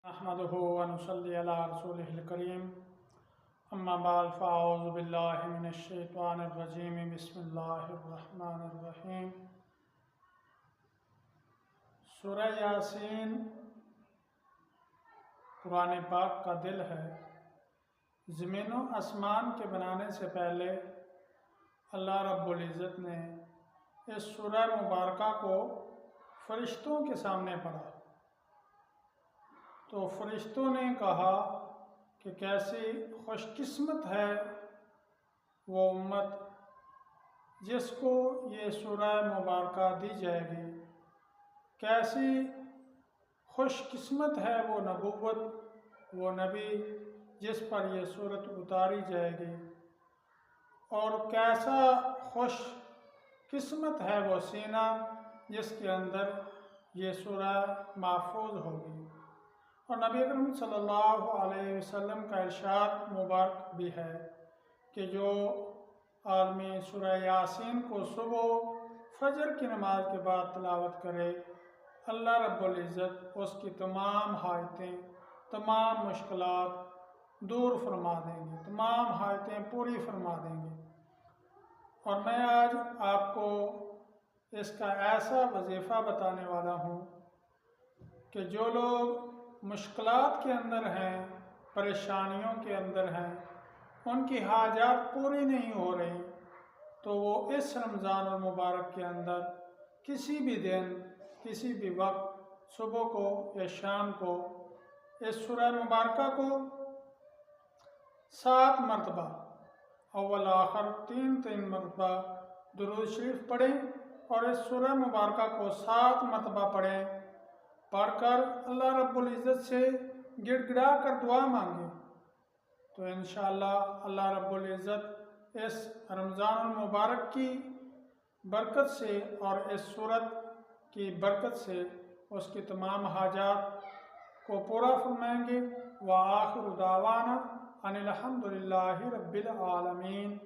अहमदुहु व नुसल्ली अला रसूलिहिल करीम अम्मा बाद फ़अऊज़ु बिल्लाहि मिनश शैतानिर रजीम बिस्मिल्लाहिर रहमानिर रहीम। सूरह यासीन कुरान पाक का दिल है। ज़मीन व आसमान के बनाने से पहले अल्लाह रब्बुल इज़्ज़त ने इस सूरह मुबारका को फरिश्तों के सामने पढ़ा तो फरिश्तों ने कहा कि कैसी खुशकिस्मत है वो उम्मत जिसको ये सूरह मुबारका दी जाएगी, कैसी खुशकिस्मत है वो नबूवत, वो नबी जिस पर यह सूरत उतारी जाएगी, और कैसा खुश किस्मत है वो सीना जिसके अंदर ये सूरह महफूज होगी। और नबी अकरम सल्लल्लाहु अलैहि वसल्लम का इरशाद मुबारक भी है कि जो आदमी सूरह यासीन को सुबह फजर की नमाज के बाद तिलावत करे, अल्लाह रब्बुल इज़्ज़त उसकी तमाम हाजतें, तमाम मुश्किलात दूर फरमा देंगे, तमाम हाजतें पूरी फरमा देंगे। और मैं आज आपको इसका ऐसा वजीफ़ा बताने वाला हूँ कि जो लोग मुश्किलात के अंदर हैं, परेशानियों के अंदर हैं, उनकी हाजात पूरी नहीं हो रही, तो वो इस रमज़ान मुबारक के अंदर किसी भी दिन, किसी भी वक्त, सुबह को या शाम को इस सूरह मुबारका को 7 मरतबा अव्वल आखिर 3 मरतबा दुरूद शरीफ पढ़ें और इस सूरह मुबारका को 7 मरतबा पढ़ें। पढ़कर अल्लाह रब्बुल इज़्ज़त से गिड़गिड़ा कर दुआ मांगे तो इंशाअल्लाह अल्लाह रब्बुल इज़्ज़त इस रमज़ान मुबारक की बरकत से और इस सूरत की बरकत से उसकी तमाम हाजात को पूरा फरमाएंगे। व आखिरु दावाना अनिल हम्दुलिल्लाहि रब्बिल आलमीन।